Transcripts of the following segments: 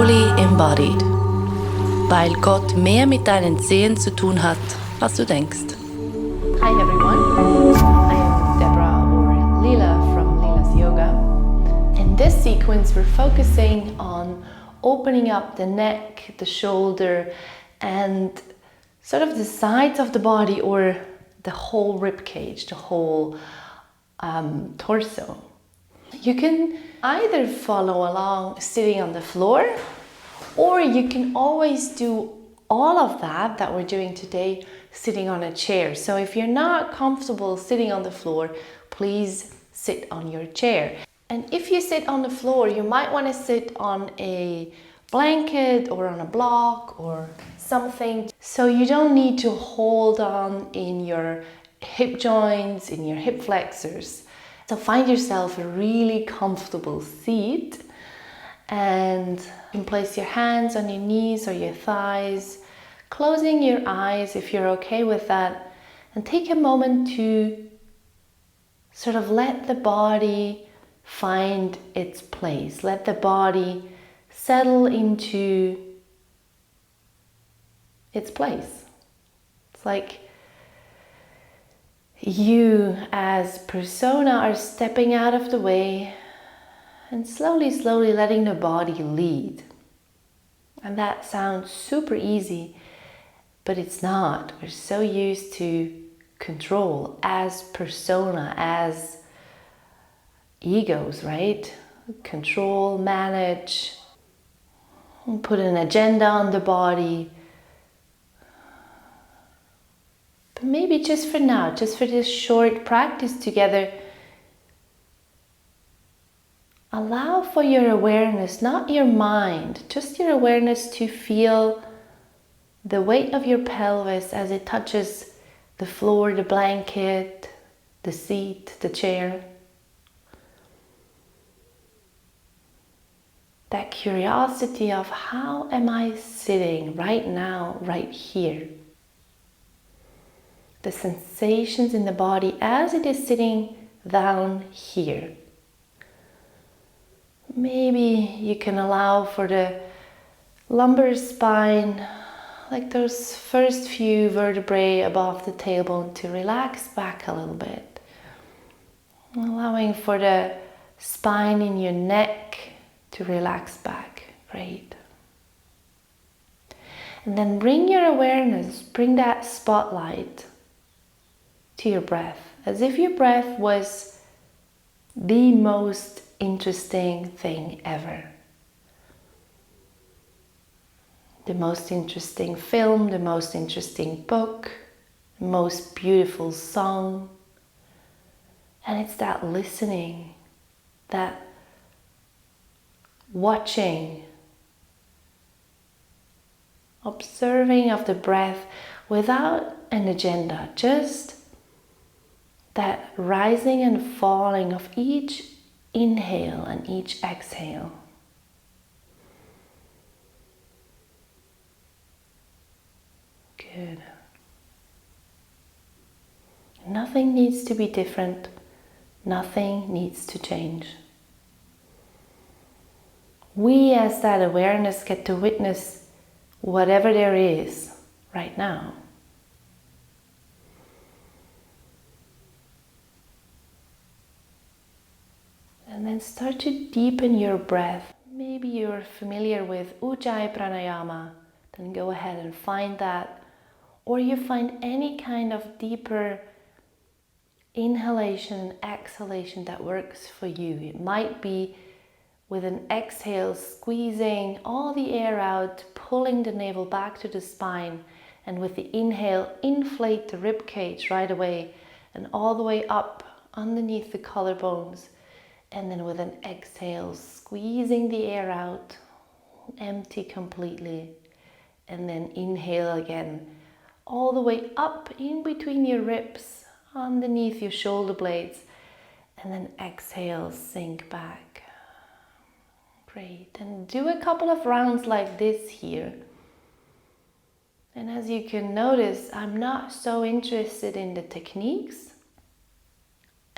Fully Embodied, weil Gott mehr mit deinen Zehen zu tun hat, als du denkst. Hi everyone, I am Deborah or Lila from Lila's Yoga. In this sequence we're focusing on opening up the neck, the shoulder and sort of the sides of the body or the whole ribcage, the whole torso. You can either follow along sitting on the floor, or you can always do all of that we're doing today sitting on a chair. So if you're not comfortable sitting on the floor, please sit on your chair. And if you sit on the floor, you might want to sit on a blanket or on a block or something. So you don't need to hold on in your hip joints, in your hip flexors. So find yourself a really comfortable seat and you can place your hands on your knees or your thighs, closing your eyes if you're okay with that, and take a moment to sort of let the body find its place. Let the body settle into its place. It's like you as persona are stepping out of the way and slowly letting the body lead. And that sounds super easy, but it's not. We're so used to control as persona, as egos, right? Control, manage, put an agenda on the body. But maybe just for now, just for this short practice together, allow for your awareness, not your mind, just your awareness to feel the weight of your pelvis as it touches the floor, the blanket, the seat, the chair. That curiosity of how am I sitting right now, right here? The sensations in the body as it is sitting down here. Maybe you can allow for the lumbar spine, like those first few vertebrae above the tailbone, to relax back a little bit. Allowing for the spine in your neck to relax back. Great. And then bring your awareness, bring that spotlight to your breath, as if your breath was the most interesting thing ever. The most interesting film, the most interesting book, the most beautiful song. And it's that listening, that watching, observing of the breath without an agenda, just that rising and falling of each inhale and each exhale. Good. Nothing needs to be different. Nothing needs to change. We, as that awareness, get to witness whatever there is right now. And then start to deepen your breath. Maybe you're familiar with Ujjayi Pranayama, then go ahead and find that. Or you find any kind of deeper inhalation and exhalation that works for you. It might be with an exhale, squeezing all the air out, pulling the navel back to the spine, and with the inhale, inflate the ribcage right away and all the way up underneath the collarbones. And then with an exhale, squeezing the air out, empty completely. And then inhale again, all the way up in between your ribs, underneath your shoulder blades. And then exhale, sink back. Great. And do a couple of rounds like this here. And as you can notice, I'm not so interested in the techniques.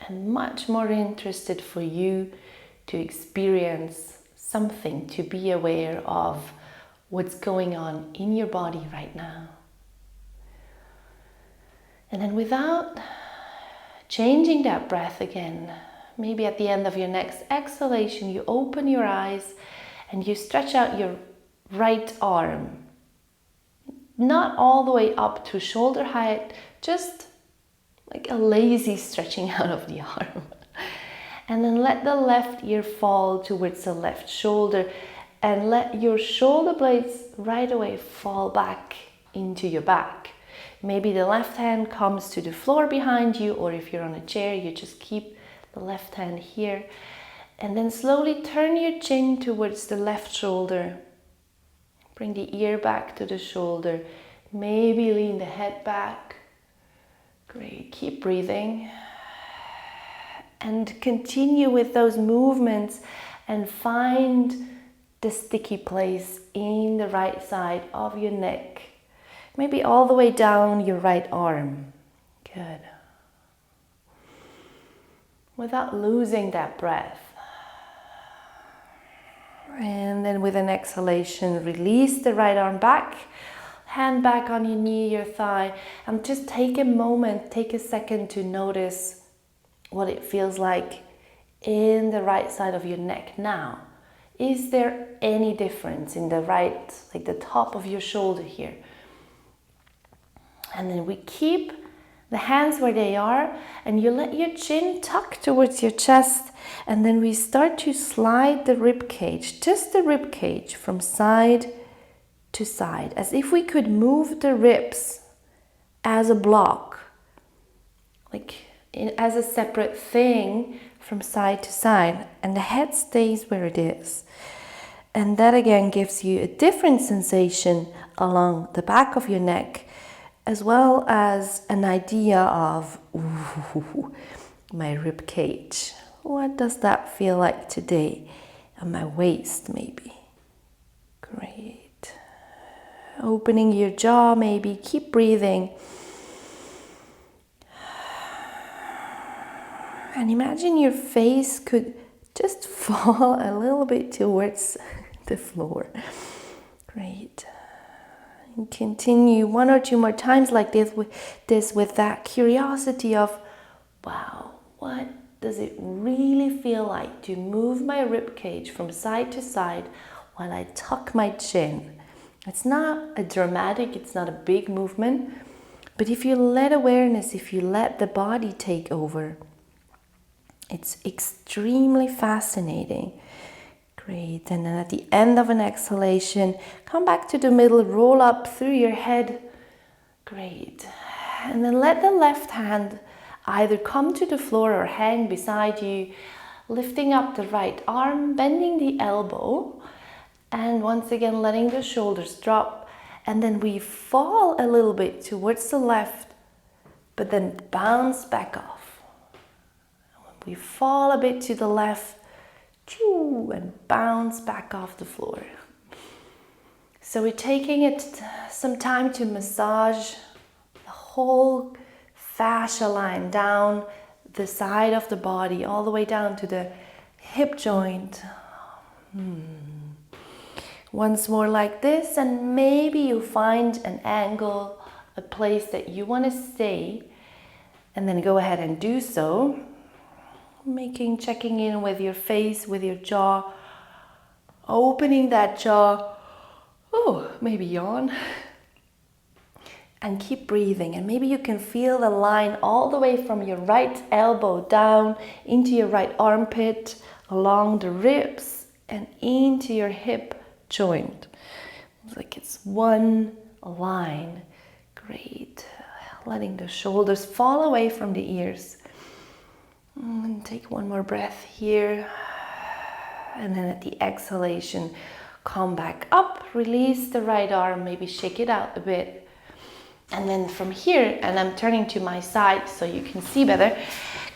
And much more interested for you to experience something to be aware of what's going on in your body right now. And then without changing that breath again, maybe at the end of your next exhalation, you open your eyes and you stretch out your right arm. Not all the way up to shoulder height, just like a lazy stretching out of the arm. And then let the left ear fall towards the left shoulder and let your shoulder blades right away fall back into your back. Maybe the left hand comes to the floor behind you, or if you're on a chair, you just keep the left hand here. And then slowly turn your chin towards the left shoulder. Bring the ear back to the shoulder. Maybe lean the head back. Great, keep breathing. And continue with those movements and find the sticky place in the right side of your neck. Maybe all the way down your right arm. Good. Without losing that breath. And then with an exhalation, release the right arm back. Hand back on your knee, your thigh. And just take a moment, take a second to notice what it feels like in the right side of your neck now. Is there any difference in the right, like the top of your shoulder here? And then we keep the hands where they are, and you let your chin tuck towards your chest, and then we start to slide the rib cage, just the rib cage, from side to side, as if we could move the ribs as a block, like as a separate thing from side to side, and the head stays where it is. And that again gives you a different sensation along the back of your neck, as well as an idea of, ooh, my rib cage. What does that feel like today? And my waist maybe. Great. Opening your jaw maybe, keep breathing. And imagine your face could just fall a little bit towards the floor. Great. And continue 1 or 2 more times like this with that curiosity of, wow, what does it really feel like to move my rib cage from side to side while I tuck my chin? It's not a dramatic, it's not a big movement, but if you let awareness, if you let the body take over, it's extremely fascinating. Great. And then at the end of an exhalation, come back to the middle, roll up through your head. Great. And then let the left hand either come to the floor or hang beside you, lifting up the right arm, bending the elbow, and once again letting the shoulders drop. And then we fall a little bit towards the left, but then bounce back off. We fall a bit to the left, and bounce back off the floor. So we're taking it some time to massage the whole fascia line down the side of the body, all the way down to the hip joint. Once more like this, and maybe you find an angle, a place that you want to stay, and then go ahead and do so. Checking in with your face, with your jaw, opening that jaw, maybe yawn, and keep breathing. And maybe you can feel the line all the way from your right elbow down into your right armpit, along the ribs, and into your hip joint. It's like it's one line. Great. Letting the shoulders fall away from the ears. And take one more breath here. And then at the exhalation, come back up, release the right arm, maybe shake it out a bit. And then from here, and I'm turning to my side so you can see better,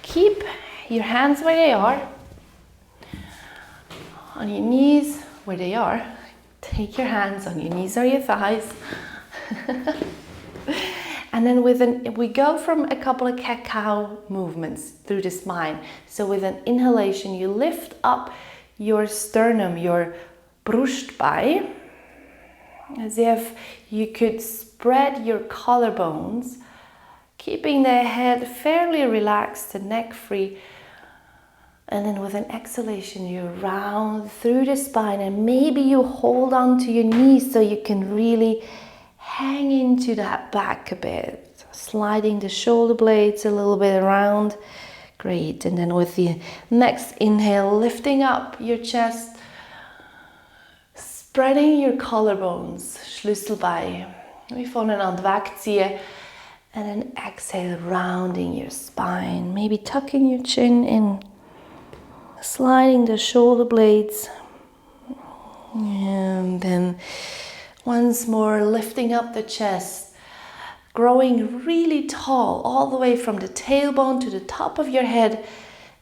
keep your hands where they are, on your knees where they are. Take your hands on your knees or your thighs. And then we go from a couple of cat-cow movements through the spine. So with an inhalation, you lift up your sternum, your Brustbein, as if you could spread your collarbones, keeping the head fairly relaxed and neck free. And then with an exhalation, you round through the spine, and maybe you hold on to your knees so you can really hang into that back a bit, sliding the shoulder blades a little bit around. Great. And then with the next inhale, lifting up your chest, spreading your collarbones, Schlüsselbein. We voneinander wegziehen. And then exhale, rounding your spine, maybe tucking your chin in, sliding the shoulder blades. And then once more, lifting up the chest, growing really tall, all the way from the tailbone to the top of your head,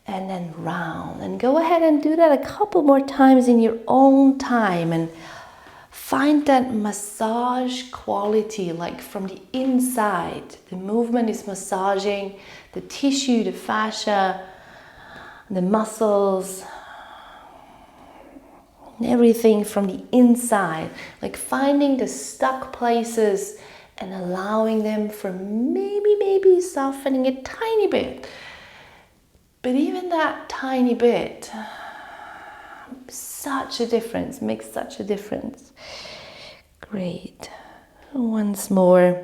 and then round. And go ahead and do that a couple more times in your own time, and find that massage quality, like from the inside. The movement is massaging the tissue, the fascia, the muscles, everything from the inside, like finding the stuck places and allowing them for maybe softening a tiny bit. But even that tiny bit, such a difference, makes such a difference. Great. Once more,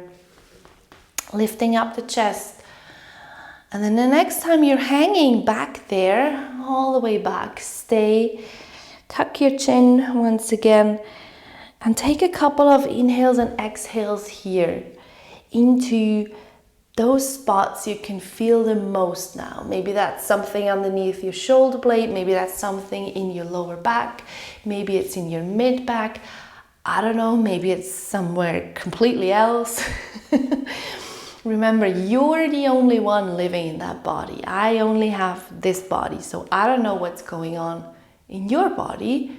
lifting up the chest. And then the next time you're hanging back there, all the way back, stay, tuck your chin once again, and take a couple of inhales and exhales here into those spots you can feel the most now. Maybe that's something underneath your shoulder blade, maybe that's something in your lower back, maybe it's in your mid back, I don't know, maybe it's somewhere completely else. Remember, you're the only one living in that body. I only have this body, so I don't know what's going on in your body,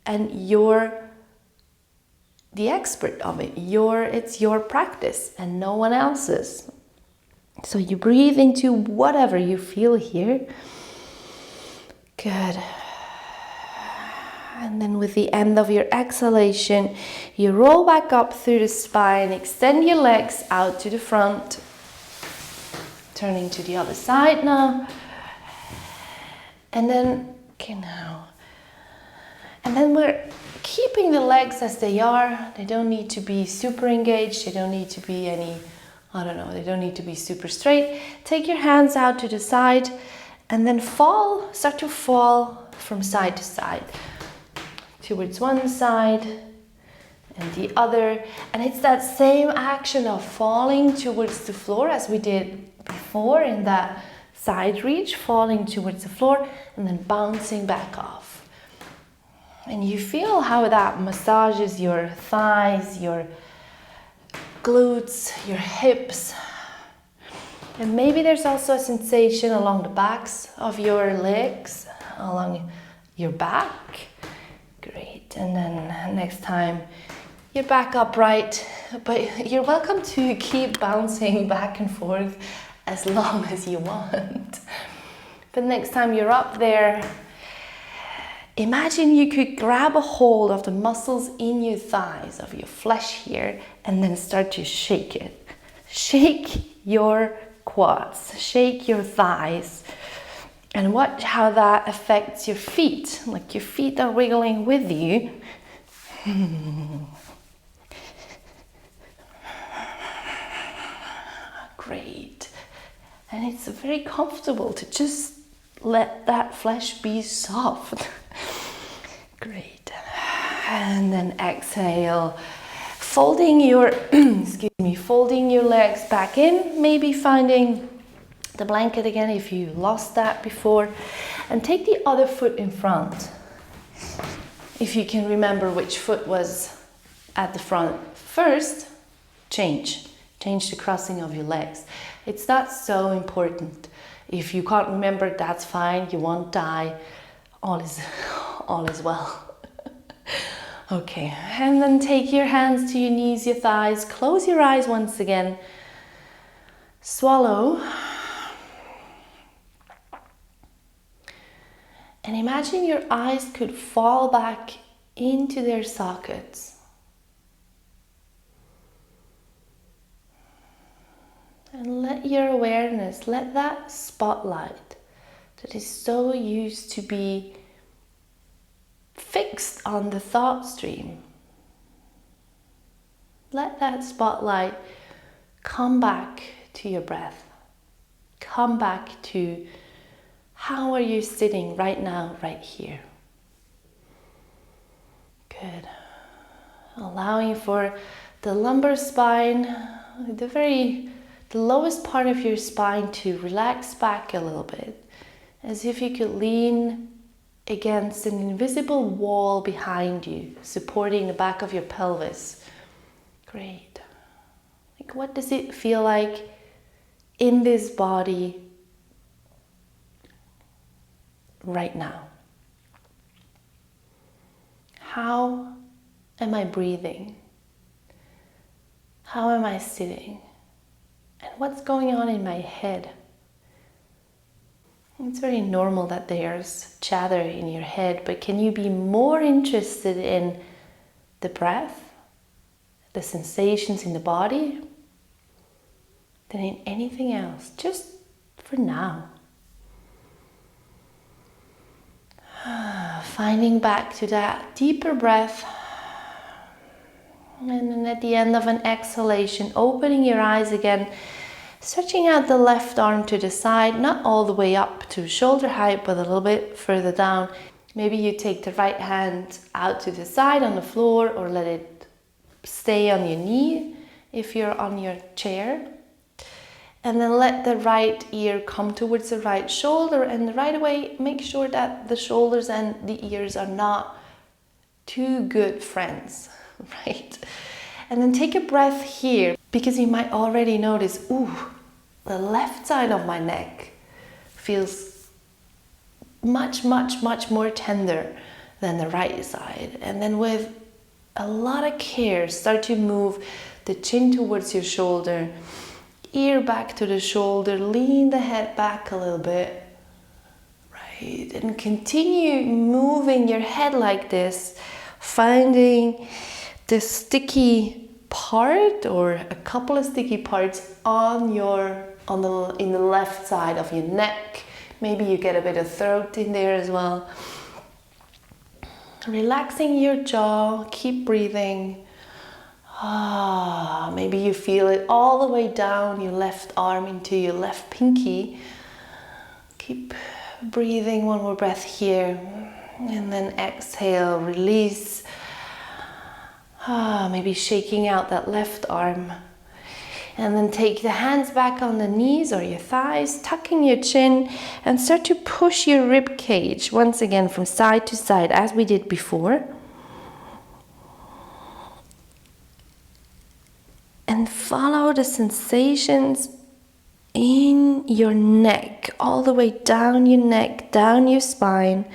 and you're the expert of it. It's your practice and no one else's. So you breathe into whatever you feel here. Good. And then with the end of your exhalation, you roll back up through the spine, extend your legs out to the front. Turning to the other side now. And then, okay now. And then we're keeping the legs as they are. They don't need to be super engaged. They don't need to be they don't need to be super straight. Take your hands out to the side and then start to fall from side to side. Towards one side and the other. And it's that same action of falling towards the floor as we did before in that side reach, falling towards the floor and then bouncing back off. And you feel how that massages your thighs, your glutes, your hips. And maybe there's also a sensation along the backs of your legs, along your back. Great. And then next time you're back upright, but you're welcome to keep bouncing back and forth as long as you want. But next time you're up there, imagine you could grab a hold of the muscles in your thighs, of your flesh here, and then start to shake it. Shake your quads, shake your thighs, and watch how that affects your feet, like your feet are wiggling with you. Great. And it's very comfortable to just let that flesh be soft. Great. And then exhale, folding your folding your legs back in, maybe finding the blanket again if you lost that before, and take the other foot in front. If you can remember which foot was at the front first, change the crossing of your legs. It's not so important. If you can't remember, that's fine, you won't die. All is well. Okay, and then take your hands to your knees, your thighs, close your eyes once again. Swallow. And imagine your eyes could fall back into their sockets. And let your awareness, let that spotlight that is so used to be fixed on the thought stream, let that spotlight come back to your breath. Come back to how are you sitting right now, right here. Good. Allowing for the lumbar spine, the lowest part of your spine to relax back a little bit, as if you could lean against an invisible wall behind you, supporting the back of your pelvis. Great. Like, what does it feel like in this body right now? How am I breathing? How am I sitting? And what's going on in my head? It's very normal that there's chatter in your head, but can you be more interested in the breath, the sensations in the body, than in anything else, just for now? Finding back to that deeper breath. And then at the end of an exhalation, opening your eyes again, stretching out the left arm to the side, not all the way up to shoulder height, but a little bit further down. Maybe you take the right hand out to the side on the floor, or let it stay on your knee if you're on your chair. And then let the right ear come towards the right shoulder, and right away make sure that the shoulders and the ears are not two good friends, right? And then take a breath here, because you might already notice, ooh, the left side of my neck feels much, much, much more tender than the right side. And then with a lot of care, start to move the chin towards your shoulder, ear back to the shoulder, lean the head back a little bit, right? And continue moving your head like this, finding the sticky part or a couple of sticky parts in the left side of your neck. Maybe you get a bit of throat in there as well. Relaxing your jaw, keep breathing. Maybe you feel it all the way down your left arm into your left pinky. Keep breathing, one more breath here. And then exhale, release. Maybe shaking out that left arm. And then take the hands back on the knees or your thighs, tucking your chin, and start to push your rib cage once again from side to side as we did before. And follow the sensations in your neck, all the way down your neck, down your spine.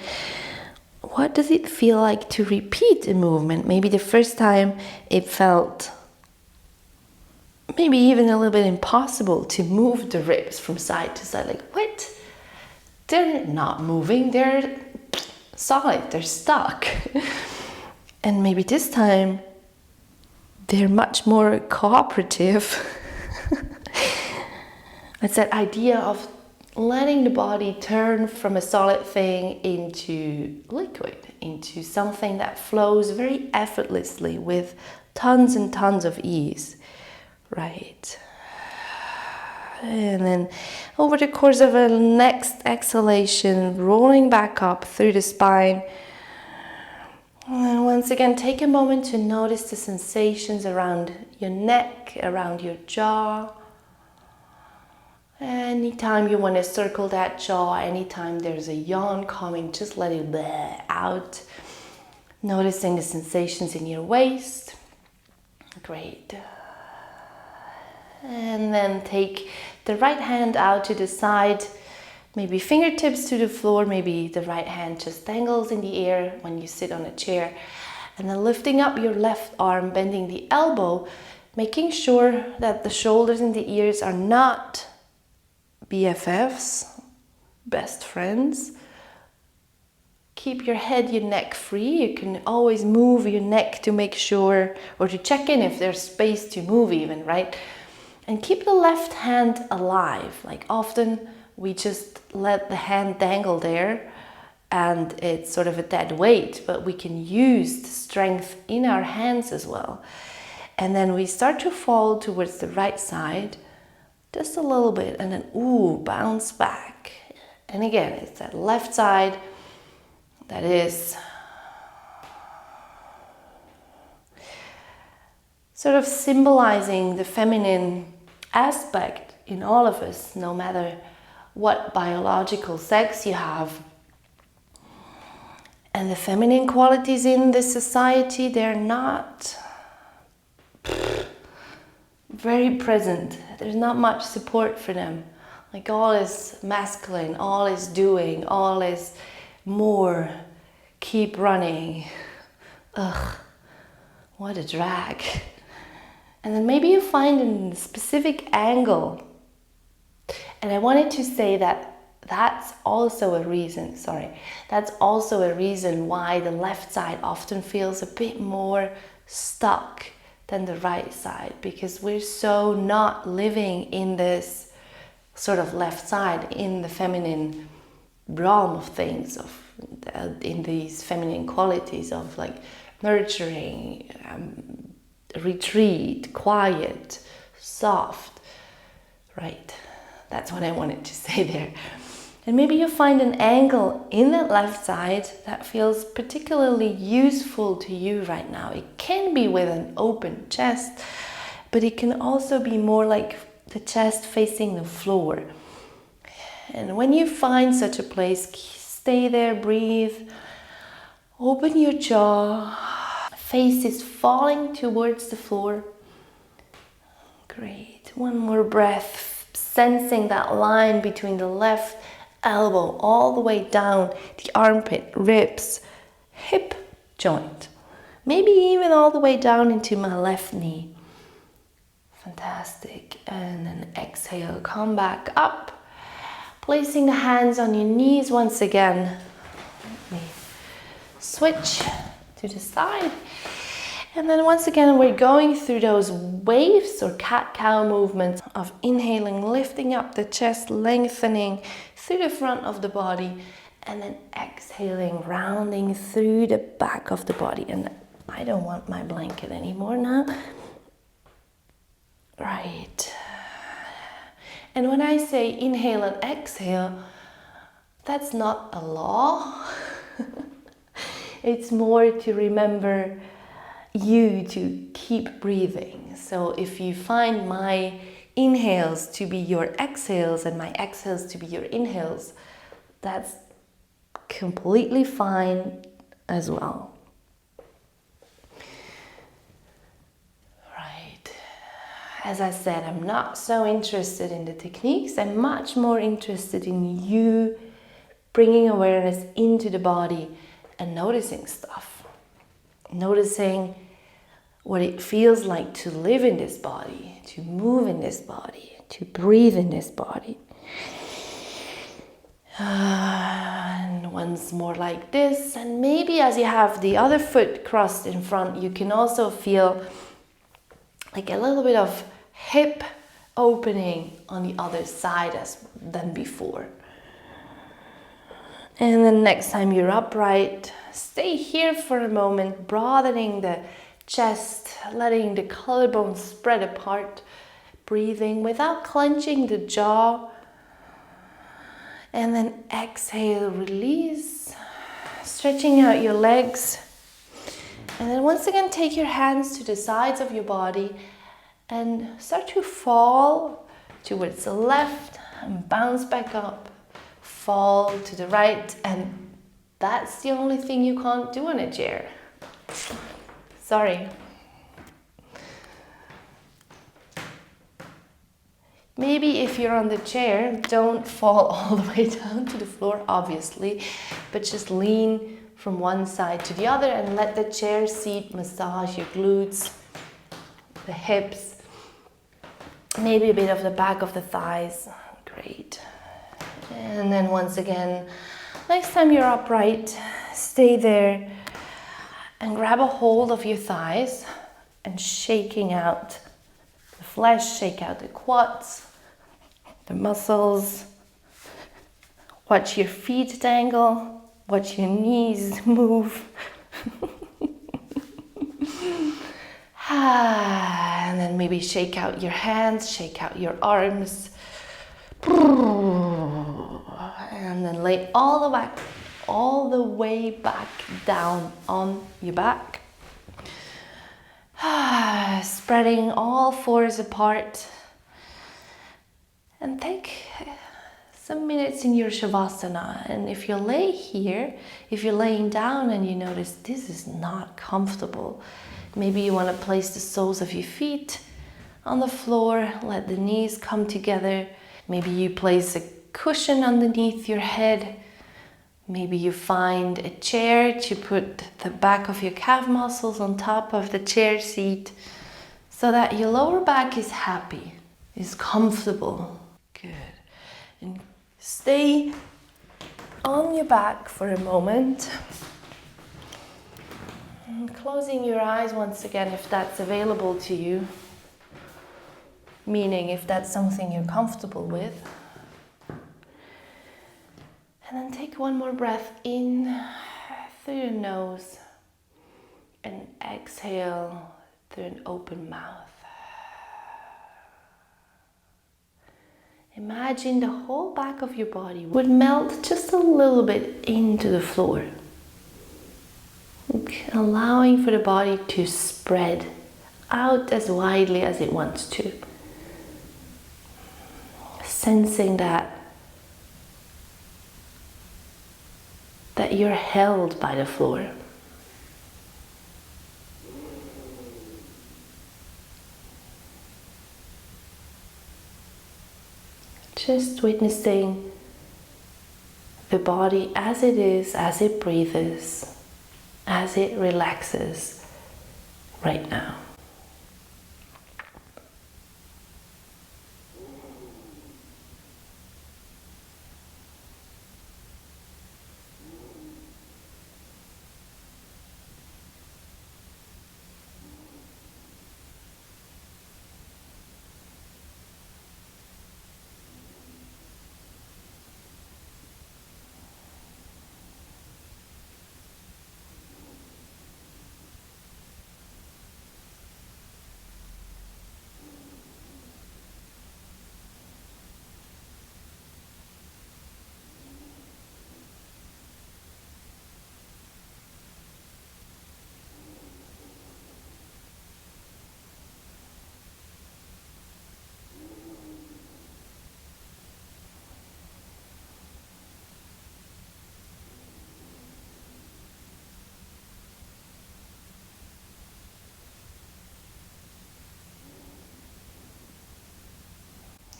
What does it feel like to repeat a movement? Maybe the first time it felt maybe even a little bit impossible to move the ribs from side to side. Like, what? They're not moving, they're solid, they're stuck. And maybe this time they're much more cooperative. It's that idea of letting the body turn from a solid thing into liquid, into something that flows very effortlessly with tons and tons of ease, right? And then over the course of a next exhalation, rolling back up through the spine. And once again, take a moment to notice the sensations around your neck, around your jaw. Anytime you want to circle that jaw, anytime there's a yawn coming, just let it bleh out. Noticing the sensations in your waist. Great. And then take the right hand out to the side, maybe fingertips to the floor, maybe the right hand just dangles in the air when you sit on a chair. And then lifting up your left arm, bending the elbow, making sure that the shoulders and the ears are not BFFs, best friends, keep your head, your neck free. You can always move your neck to make sure, or to check in if there's space to move even, right? And keep the left hand alive. Like often we just let the hand dangle there and it's sort of a dead weight, but we can use the strength in our hands as well. And then we start to fall towards the right side, just a little bit, and then ooh, bounce back. And again, it's that left side that is sort of symbolizing the feminine aspect in all of us, no matter what biological sex you have. And the feminine qualities in this society, they're not very present. There's not much support for them. Like all is masculine, all is doing, all is more, keep running. Ugh, what a drag. And then maybe you find a specific angle. And I wanted to say that that's also a reason why the left side often feels a bit more stuck than the right side, because we're so not living in this sort of left side, in the feminine realm of things, in these feminine qualities of like nurturing, retreat, quiet, soft, right? That's what I wanted to say there. And maybe you find an angle in that left side that feels particularly useful to you right now. It can be with an open chest, but it can also be more like the chest facing the floor. And when you find such a place, stay there, breathe, open your jaw, face is falling towards the floor. Great. One more breath, sensing that line between the left elbow all the way down the armpit, ribs, hip joint, maybe even all the way down into my left knee. Fantastic. And then exhale, come back up, placing the hands on your knees once again. Let me switch to the side. And then once again, we're going through those waves or cat-cow movements of inhaling, lifting up the chest, lengthening through the front of the body, and then exhaling, rounding through the back of the body. And I don't want my blanket anymore now. Right. And when I say inhale and exhale, that's not a law. It's more to remember you to keep breathing. So if you find my inhales to be your exhales and my exhales to be your inhales, that's completely fine as well. Right. As I said, I'm not so interested in the techniques. I'm much more interested in you bringing awareness into the body and noticing stuff. Noticing what it feels like to live in this body, to move in this body, to breathe in this body. And once more like this. And maybe as you have the other foot crossed in front, you can also feel like a little bit of hip opening on the other side than before. And then next time you're upright, stay here for a moment, broadening the chest, letting the collarbones spread apart, breathing without clenching the jaw. And then exhale, release, stretching out your legs. And then once again, take your hands to the sides of your body and start to fall towards the left and bounce back up. Fall to the right, and that's the only thing you can't do on a chair. Sorry. Maybe if you're on the chair, don't fall all the way down to the floor, obviously, but just lean from one side to the other and let the chair seat massage your glutes, the hips, maybe a bit of the back of the thighs. Great. And then once again, Next time you're upright, stay there and grab a hold of your thighs and shaking out the flesh, shake out the quads, the muscles. Watch your feet dangle, watch your knees move. And then maybe shake out your hands, shake out your arms. And then lay all the way back down on your back. Spreading all fours apart. And take some minutes in your Shavasana. And if you lay here, if you're laying down and you notice this is not comfortable, maybe you want to place the soles of your feet on the floor, let the knees come together. Maybe you place a cushion underneath your head. Maybe you find a chair to put the back of your calf muscles on top of the chair seat so that your lower back is happy, is comfortable. Good. And stay on your back for a moment. And closing your eyes once again if that's available to you. Meaning if that's something you're comfortable with. And then take one more breath in through your nose and exhale through an open mouth. Imagine the whole back of your body would melt just a little bit into the floor. Allowing for the body to spread out as widely as it wants to. Sensing that you're held by the floor. Just witnessing the body as it is, as it breathes, as it relaxes right now.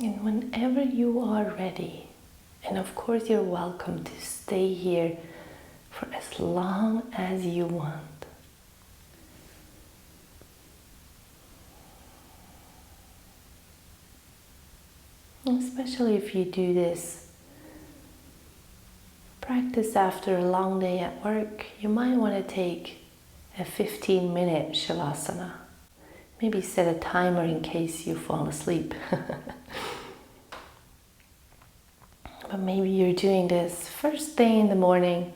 And whenever you are ready, and of course you're welcome to stay here for as long as you want. Especially if you do this practice after a long day at work, you might want to take a 15-minute Shavasana. Maybe set a timer in case you fall asleep. But maybe you're doing this first thing in the morning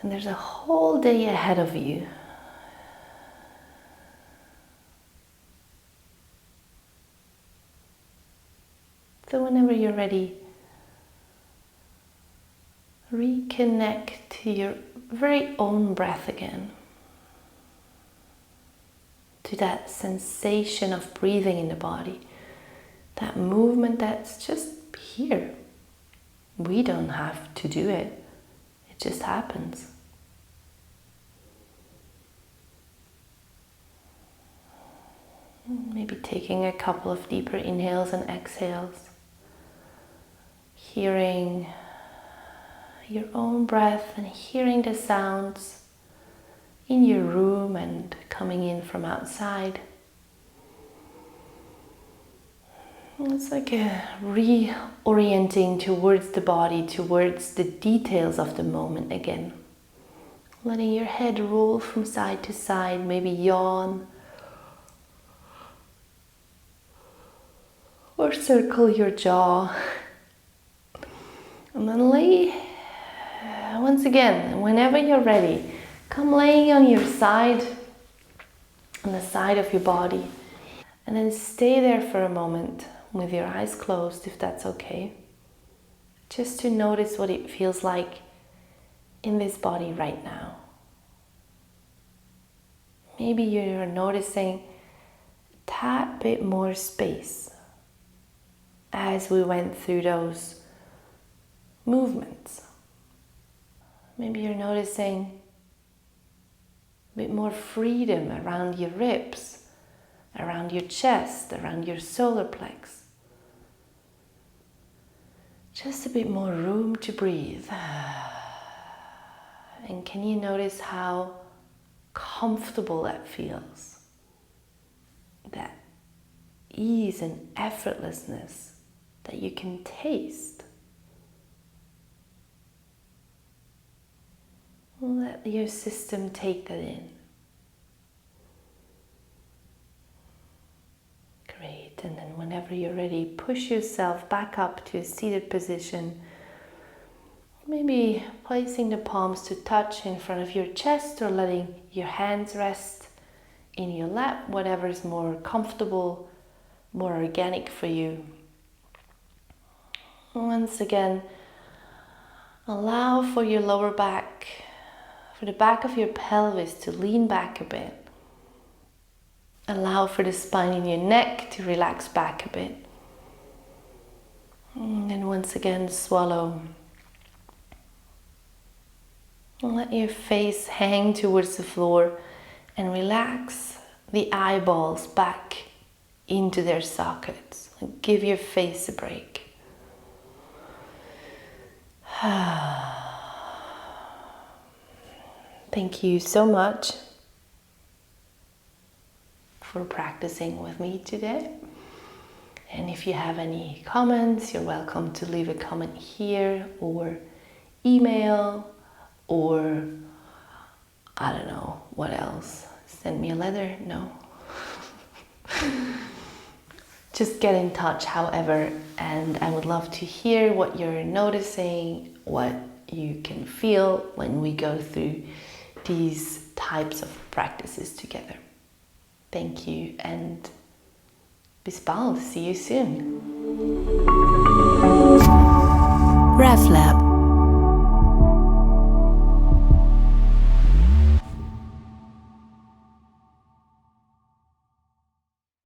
and there's a whole day ahead of you. So whenever you're ready, reconnect to your very own breath again. To that sensation of breathing in the body. That movement that's just here. We don't have to do it. It just happens. Maybe taking a couple of deeper inhales and exhales. Hearing your own breath and hearing the sounds in your room and coming in from outside. It's like a reorienting towards the body, towards the details of the moment again. Letting your head roll from side to side, maybe yawn. Or circle your jaw. And then lay, once again, whenever you're ready, come laying on your side, on the side of your body. And then stay there for a moment with your eyes closed, if that's okay. Just to notice what it feels like in this body right now. Maybe you're noticing a tad bit more space as we went through those movements. Maybe you're noticing a bit more freedom around your ribs, around your chest, around your solar plex. Just a bit more room to breathe. And can you notice how comfortable that feels? That ease and effortlessness that you can taste. Let your system take that in. Great, and then whenever you're ready, push yourself back up to a seated position. Maybe placing the palms to touch in front of your chest or letting your hands rest in your lap, whatever is more comfortable, more organic for you. Once again, allow for your lower back, for the back of your pelvis to lean back a bit. Allow for the spine in your neck to relax back a bit. And then once again, swallow. And let your face hang towards the floor and relax the eyeballs back into their sockets. Give your face a break. Thank you so much for practicing with me today. And if you have any comments, you're welcome to leave a comment here or email or I don't know what else. Send me a letter? No. Just get in touch, however, and I would love to hear what you're noticing, what you can feel when we go through these types of practices together. Thank you and bis bald. See you soon. RefLab.